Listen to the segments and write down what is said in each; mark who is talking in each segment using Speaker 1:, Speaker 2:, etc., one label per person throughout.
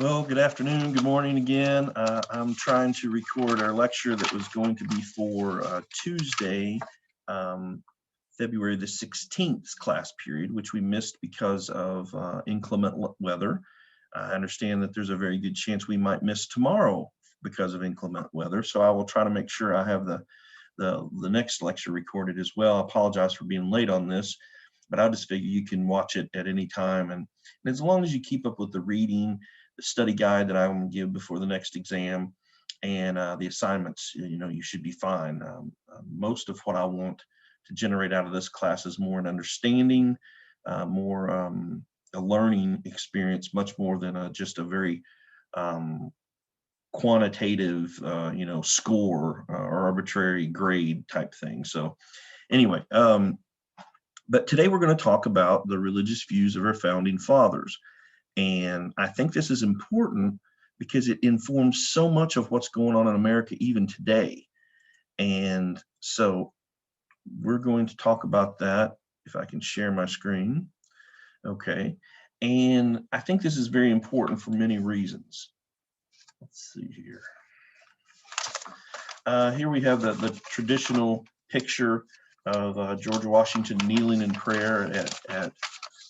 Speaker 1: Well, good afternoon, good morning again. I'm trying to record our lecture that was going to be for Tuesday, February the 16th class period, which we missed because of inclement weather. I understand that there's a very good chance we might miss tomorrow because of inclement weather, so I will try to make sure I have the next lecture recorded as well. I apologize for being late on this, but I just figure you can watch it at any time, and as long as you keep up with the reading, the study guide that I will give before the next exam, and the assignments, you should be fine. Most of what I want to generate out of this class is more an understanding, more a learning experience, much more than just a very quantitative, score or arbitrary grade type thing. So anyway, but today we're going to talk about the religious views of our founding fathers. And I think this is important because it informs so much of what's going on in America even today. And so we're going to talk about that, if I can share my screen. Okay. And I think this is very important for many reasons. Let's see here. Here we have the traditional picture of George Washington kneeling in prayer at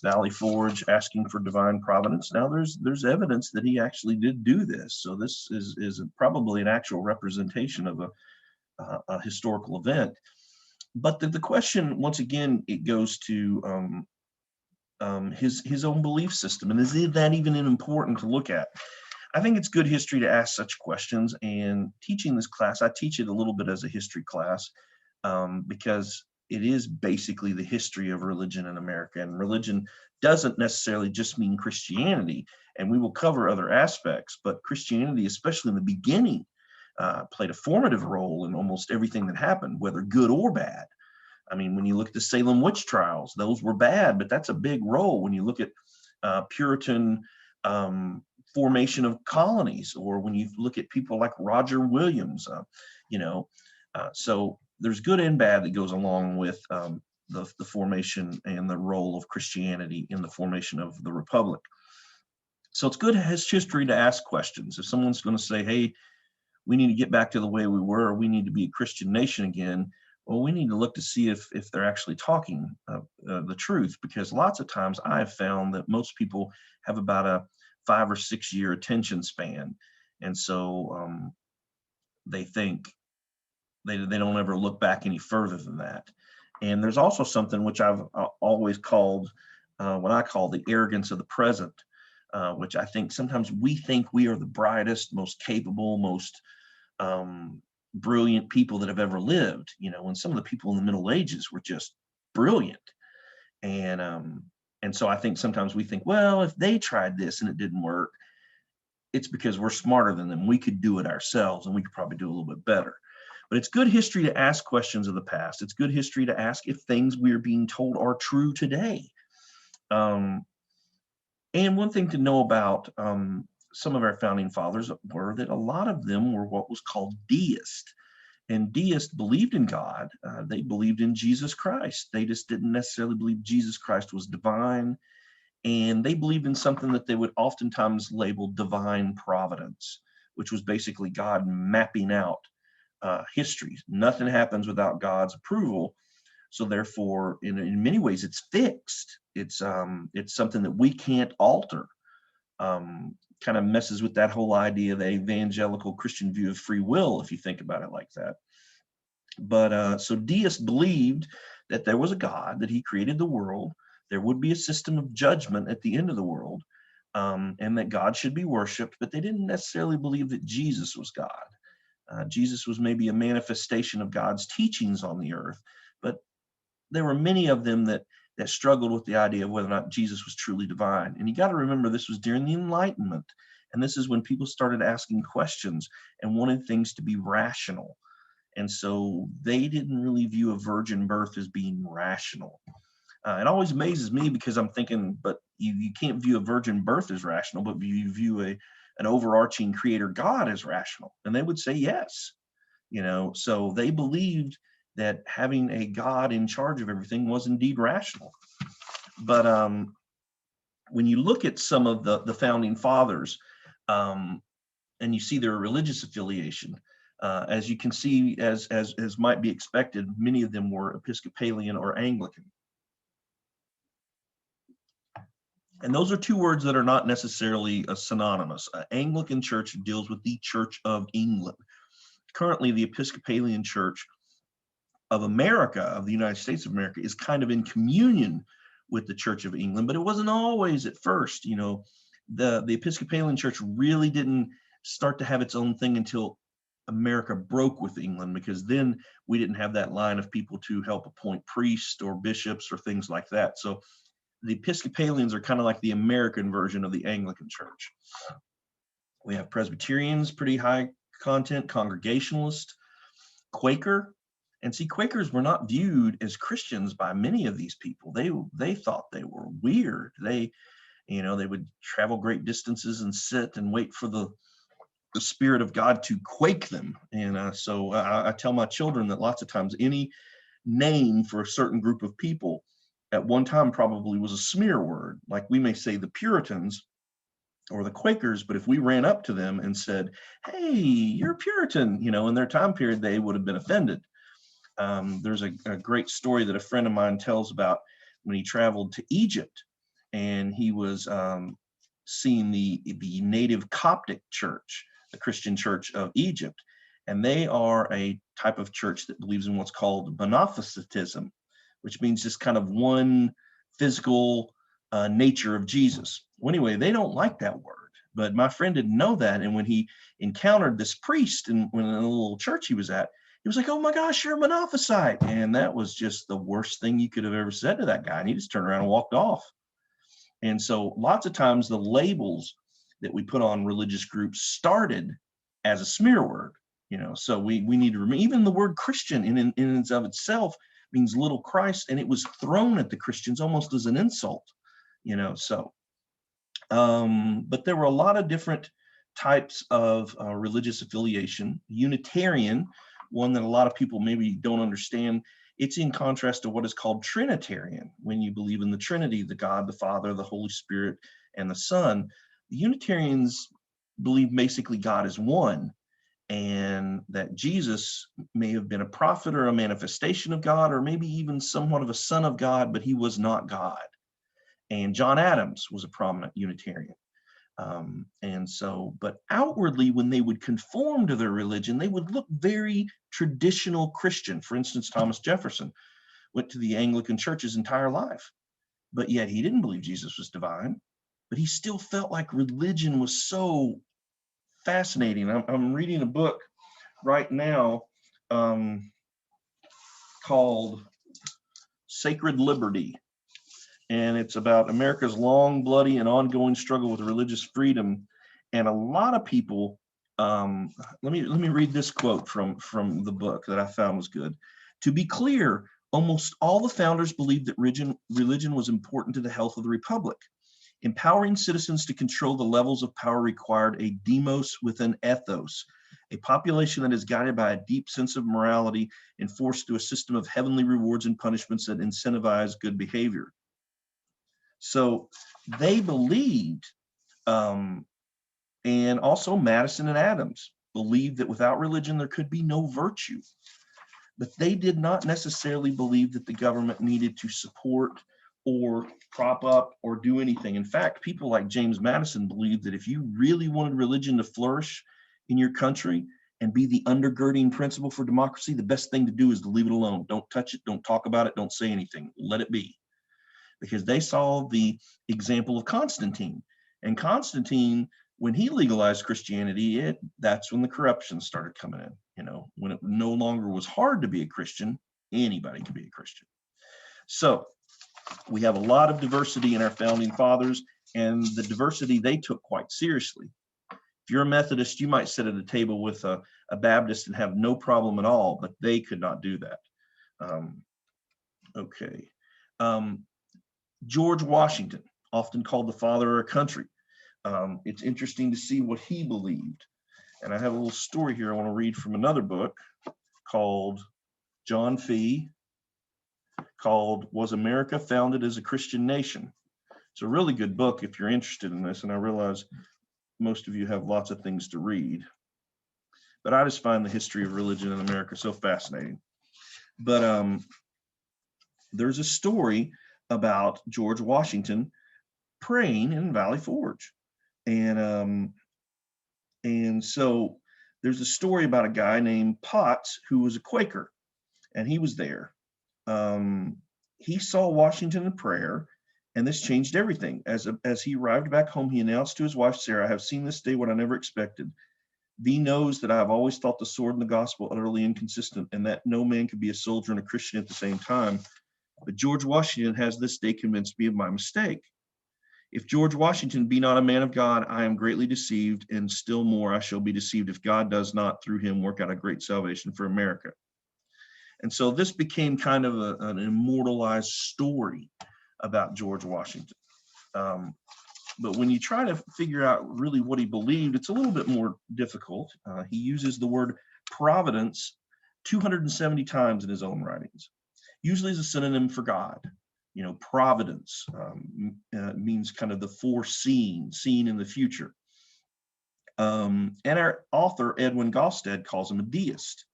Speaker 1: Valley Forge, asking for divine providence. Now there's evidence that he actually did do this. So this is probably an actual representation of a historical event. But the question, once again, it goes to his own belief system. And is that even important to look at? I think it's good history to ask such questions, and teaching this class, I teach it a little bit as a history class because it is basically the history of religion in America, and religion doesn't necessarily just mean Christianity, and we will cover other aspects, but Christianity, especially in the beginning, played a formative role in almost everything that happened, whether good or bad. I mean, when you look at the Salem witch trials, those were bad, but that's a big role. When you look at Puritan formation of colonies, or when you look at people like Roger Williams, so there's good and bad that goes along with the formation and the role of Christianity in the formation of the Republic. So it's good as history to ask questions. If someone's going to say, hey, we need to get back to the way we were, we need to be a Christian nation again, well, we need to look to see if they're actually talking the truth, because lots of times I've found that most people have about a 5 or 6 year attention span. And so they think they don't ever look back any further than that. And there's also something which I've always called what I call the arrogance of the present, which I think sometimes we think we are the brightest, most capable, most brilliant people that have ever lived, when some of the people in the Middle Ages were just brilliant. And so I think sometimes we think, well, if they tried this and it didn't work, it's because we're smarter than them. We could do it ourselves, and we could probably do a little bit better. But it's good history to ask questions of the past. It's good history to ask if things we're being told are true today. And one thing to know about some of our founding fathers were that a lot of them were what was called deists. And deists believed in God. They believed in Jesus Christ. They just didn't necessarily believe Jesus Christ was divine. And they believed in something that they would oftentimes label divine providence, which was basically God mapping out history. Nothing happens without God's approval. So therefore, in many ways, it's fixed. It's something that we can't alter. Kind of messes with that whole idea of the evangelical Christian view of free will, if you think about it like that. But so deists believed that there was a God, that he created the world, there would be a system of judgment at the end of the world, and that God should be worshiped, but they didn't necessarily believe that Jesus was God. Jesus was maybe a manifestation of God's teachings on the earth, but there were many of them that struggled with the idea of whether or not Jesus was truly divine. And you got to remember, this was during the Enlightenment, and this is when people started asking questions and wanted things to be rational. And so they didn't really view a virgin birth as being rational. It always amazes me, because I'm thinking, but you can't view a virgin birth as rational, but you view an overarching creator God as rational. And they would say yes. So they believed that having a God in charge of everything was indeed rational. But when you look at some of the founding fathers, And you see their religious affiliation. As you can see, as might be expected, many of them were Episcopalian or Anglican. And those are two words that are not necessarily synonymous. Anglican Church deals with the Church of England. Currently, the Episcopalian Church of America, of the United States of America, is kind of in communion with the Church of England, but it wasn't always at first. You know, the Episcopalian Church really didn't start to have its own thing until America broke with England, because then we didn't have that line of people to help appoint priests or bishops or things like that. So the Episcopalians are kind of like the American version of the Anglican Church. We have Presbyterians, pretty high content, Congregationalist, Quaker. And see, Quakers were not viewed as Christians by many of these people. They thought they were weird. They would travel great distances and sit and wait for the Spirit of God to quake them. And so I tell my children that lots of times any name for a certain group of people at one time probably was a smear word. Like we may say the Puritans or the Quakers, but if we ran up to them and said, "Hey, you're a Puritan," in their time period, they would have been offended. There's a great story that a friend of mine tells about when he traveled to Egypt, and he was seeing the native Coptic church, the Christian church of Egypt. And they are a type of church that believes in what's called monophysitism, which means just kind of one physical nature of Jesus. Well, anyway, they don't like that word, but my friend didn't know that. And when he encountered this priest in a little church he was at, he was like, "Oh my gosh, you're a monophysite." And that was just the worst thing you could have ever said to that guy. And he just turned around and walked off. And so lots of times the labels that we put on religious groups started as a smear word. So we need to remember, even the word Christian in and of itself means little Christ, and it was thrown at the Christians almost as an insult. But there were a lot of different types of religious affiliation. Unitarian, one that a lot of people maybe don't understand, it's in contrast to what is called Trinitarian, when you believe in the Trinity, the God, the Father, the Holy Spirit, and the Son. The Unitarians believe basically God is one, and that Jesus may have been a prophet or a manifestation of God, or maybe even somewhat of a son of God, but he was not God. And John Adams was a prominent Unitarian. But outwardly, when they would conform to their religion, they would look very traditional Christian. For instance, Thomas Jefferson went to the Anglican Church his entire life, but yet he didn't believe Jesus was divine, but he still felt like religion was so fascinating. I'm reading a book right now called Sacred Liberty, and it's about America's long, bloody, and ongoing struggle with religious freedom. And a lot of people, let me read this quote from the book that I found was good. "To be clear, almost all the founders believed that religion was important to the health of the republic. Empowering citizens to control the levels of power required a demos with an ethos, a population that is guided by a deep sense of morality and forced through a system of heavenly rewards and punishments that incentivize good behavior." So they believed, and also Madison and Adams believed, that without religion there could be no virtue. But they did not necessarily believe that the government needed to support or prop up or do anything. In fact, people like James Madison believed that if you really wanted religion to flourish in your country and be the undergirding principle for democracy, the best thing to do is to leave it alone. Don't touch it, don't talk about it, don't say anything, let it be. Because they saw the example of Constantine. And Constantine, when he legalized Christianity, that's when the corruption started coming in. When it no longer was hard to be a Christian, anybody could be a Christian. So we have a lot of diversity in our founding fathers, and the diversity they took quite seriously. If you're a Methodist, you might sit at a table with a Baptist and have no problem at all, but they could not do that. George Washington, often called the father of our country. It's interesting to see what he believed. And I have a little story here I want to read from another book called John Fee, called "Was America Founded as a Christian Nation?" It's a really good book if you're interested in this, and I realize most of you have lots of things to read, but I just find the history of religion in America so fascinating. But there's a story about George Washington praying in Valley Forge, and so there's a story about a guy named Potts who was a Quaker, and he was there. He saw Washington in prayer, and this changed everything. As he arrived back home, he announced to his wife Sarah, "I have seen this day what I never expected. Thee knows that I have always thought the sword and the gospel utterly inconsistent, and that no man could be a soldier and a Christian at the same time. But George Washington has this day convinced me of my mistake. If George Washington be not a man of God, I am greatly deceived, and still more I shall be deceived if God does not through him work out a great salvation for America." And so this became kind of an immortalized story about George Washington. But when you try to figure out really what he believed, it's a little bit more difficult. He uses the word providence 270 times in his own writings, usually as a synonym for God. You know, providence means kind of the foreseeing, seeing in the future. And our author, Edwin Galsted, calls him a deist.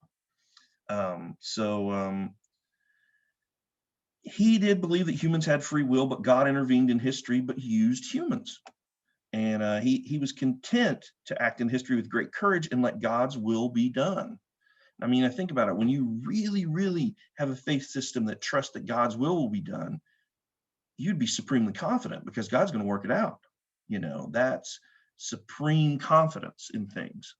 Speaker 1: He did believe that humans had free will, but God intervened in history, but he used humans. And he was content to act in history with great courage and let God's will be done. I mean, I think about it. When you really, really have a faith system that trusts that God's will be done, you'd be supremely confident because God's going to work it out. You know, that's supreme confidence in things.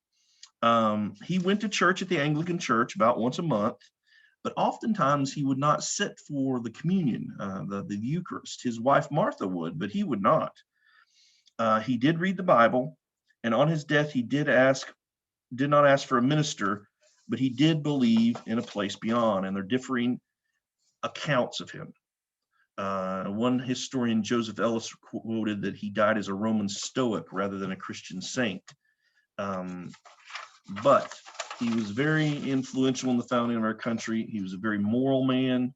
Speaker 1: He went to church at the Anglican Church about once a month, but oftentimes he would not sit for the communion, the Eucharist. His wife Martha would, but he would not. He did read the Bible, and on his death he did not ask for a minister, but he did believe in a place beyond, and there are differing accounts of him. One historian, Joseph Ellis, quoted that he died as a Roman Stoic rather than a Christian saint. But he was very influential in the founding of our country. He was a very moral man.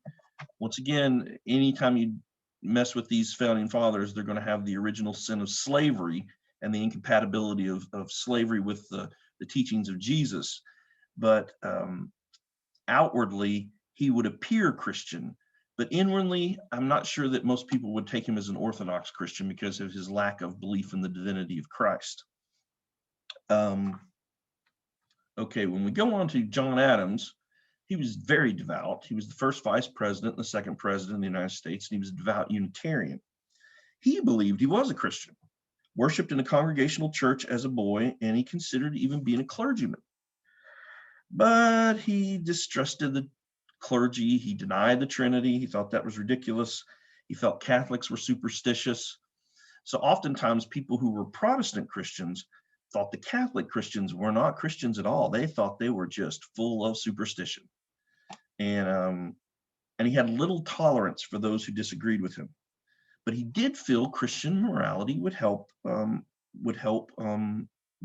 Speaker 1: Once again, anytime you mess with these founding fathers, they're going to have the original sin of slavery and the incompatibility of slavery with the teachings of Jesus. But outwardly, he would appear Christian. But inwardly, I'm not sure that most people would take him as an Orthodox Christian because of his lack of belief in the divinity of Christ. Okay, when we go on to John Adams, he was very devout. He was the first vice president and the second president of the United States, and he was a devout Unitarian. He believed he was a Christian, worshiped in a congregational church as a boy, and he considered even being a clergyman. But he distrusted the clergy. He denied the Trinity. He thought that was ridiculous. He felt Catholics were superstitious. So oftentimes people who were Protestant Christians thought the Catholic Christians were not Christians at all. They thought they were just full of superstition. And he had little tolerance for those who disagreed with him. But he did feel Christian morality would help the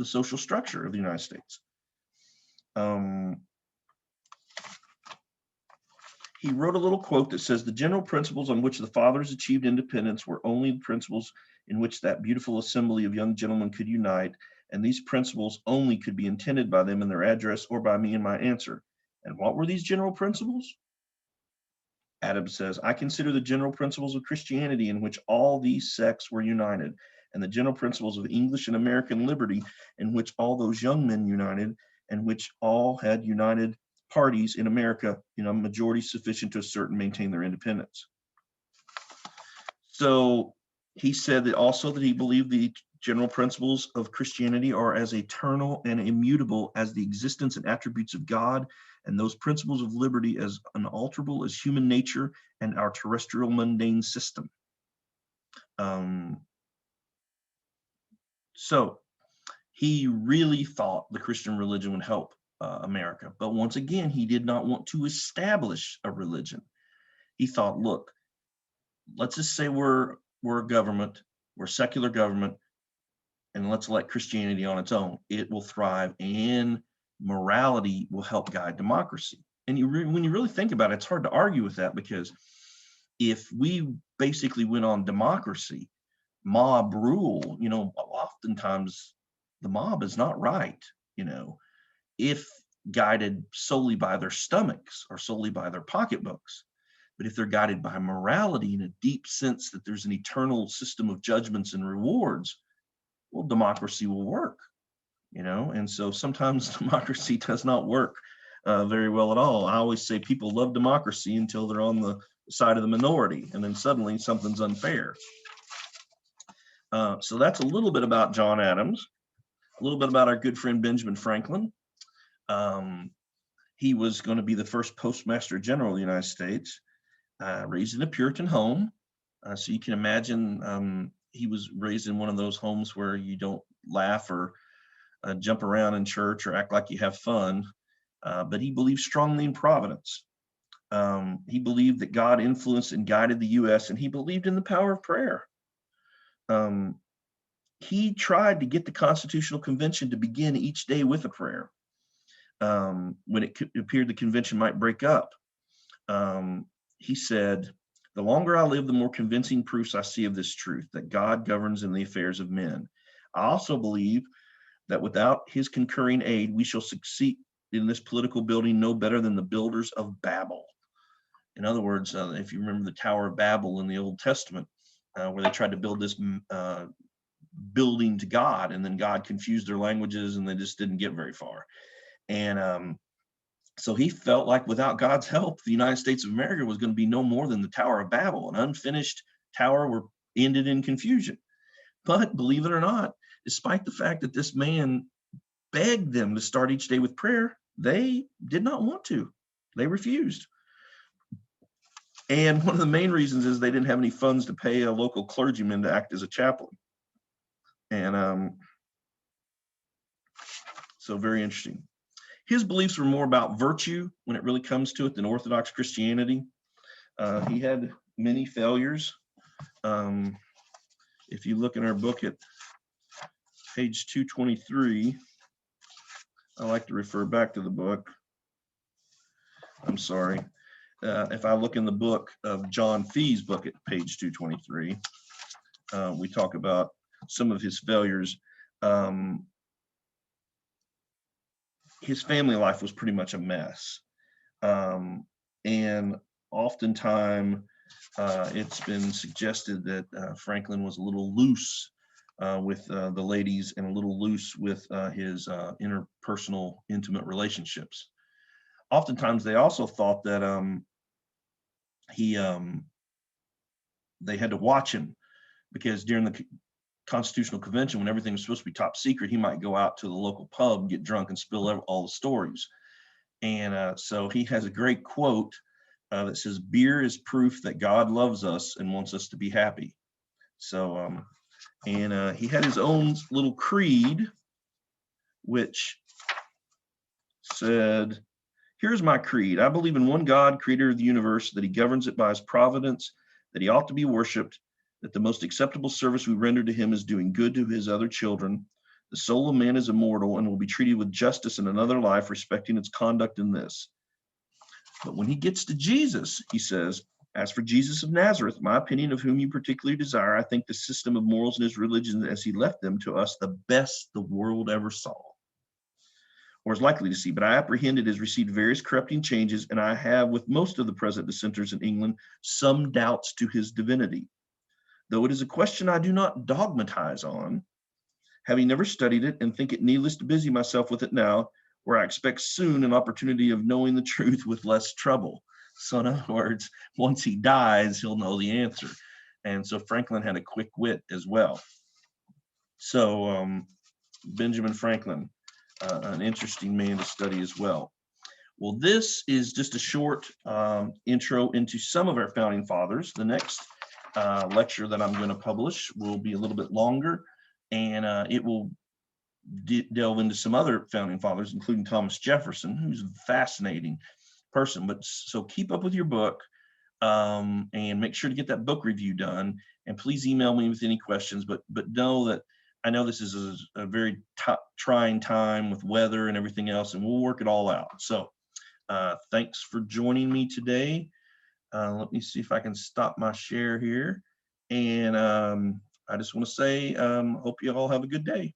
Speaker 1: social structure of the United States. He wrote a little quote that says, "The general principles on which the fathers achieved independence were only the principles in which that beautiful assembly of young gentlemen could unite, and these principles only could be intended by them in their address or by me in my answer. And what were these general principles?" Adams says, "I consider the general principles of Christianity in which all these sects were united, and the general principles of English and American liberty in which all those young men united, and which all had united parties in America in a majority sufficient to assert and maintain their independence." So he said that also that he believed the general principles of Christianity are as eternal and immutable as the existence and attributes of God, and those principles of liberty as unalterable as human nature and our terrestrial mundane system. So he really thought the Christian religion would help America. But once again, he did not want to establish a religion. He thought, look, let's just say we're a government, we're a secular government, and let's let Christianity on its own. It will thrive, and morality will help guide democracy. And when you really think about it, it's hard to argue with that, because if we basically went on democracy, mob rule, oftentimes the mob is not right, if guided solely by their stomachs or solely by their pocketbooks. But if they're guided by morality in a deep sense that there's an eternal system of judgments and rewards, well, democracy will work, And so sometimes democracy does not work very well at all. I always say people love democracy until they're on the side of the minority, and then suddenly something's unfair. So that's a little bit about John Adams, a little bit about our good friend Benjamin Franklin. He was going to be the first Postmaster General of the United States, raised in a Puritan home. So you can imagine he was raised in one of those homes where you don't laugh or jump around in church or act like you have fun. But he believed strongly in providence. He believed that God influenced and guided the U.S., and he believed in the power of prayer. He tried to get the Constitutional Convention to begin each day with a prayer. When it appeared the convention might break up, he said, "The longer I live, the more convincing proofs I see of this truth, that God governs in the affairs of men. I also believe that without his concurring aid, we shall succeed in this political building no better than the builders of Babel." In other words, if you remember the Tower of Babel in the Old Testament, where they tried to build this building to God, and then God confused their languages and they just didn't get very far. And so he felt like without God's help, the United States of America was going to be no more than the Tower of Babel, an unfinished tower where ended in confusion. But believe it or not, despite the fact that this man begged them to start each day with prayer, they did not want to. They refused. And one of the main reasons is they didn't have any funds to pay a local clergyman to act as a chaplain. And so very interesting. His beliefs were more about virtue when it really comes to it than Orthodox Christianity. He had many failures. If you look in our book at page 223, I like to refer back to the book. I'm sorry. If I look in the book of John Fee's book at page 223, we talk about some of his failures. His family life was pretty much a mess. And oftentimes it's been suggested that Franklin was a little loose with the ladies and a little loose with his interpersonal, intimate relationships. Oftentimes they also thought that they had to watch him, because during the Constitutional Convention, when everything was supposed to be top secret, he might go out to the local pub, get drunk, and spill all the stories. And so he has a great quote that says, "Beer is proof that God loves us and wants us to be happy." So, he had his own little creed, which said, "Here's my creed. I believe in one God, creator of the universe, that he governs it by his providence, that he ought to be worshiped, that the most acceptable service we render to him is doing good to his other children. The soul of man is immortal and will be treated with justice in another life, respecting its conduct in this." But when he gets to Jesus, he says, "As for Jesus of Nazareth, my opinion of whom you particularly desire, I think the system of morals in his religion as he left them to us the best the world ever saw, or is likely to see. But I apprehend it has received various corrupting changes, and I have, with most of the present dissenters in England, some doubts to his divinity. Though it is a question I do not dogmatize on, having never studied it, and think it needless to busy myself with it now, where I expect soon an opportunity of knowing the truth with less trouble." So in other words, once he dies, he'll know the answer. And so Franklin had a quick wit as well. So Benjamin Franklin, an interesting man to study as well. Well, this is just a short intro into some of our founding fathers. The next lecture that I'm going to publish will be a little bit longer, and it will delve into some other founding fathers, including Thomas Jefferson, who's a fascinating person. But so keep up with your book, and make sure to get that book review done. And please email me with any questions. But know that I know this is a very trying time with weather and everything else, and we'll work it all out. So thanks for joining me today. Let me see if I can stop my share here. And I just want to say, hope you all have a good day.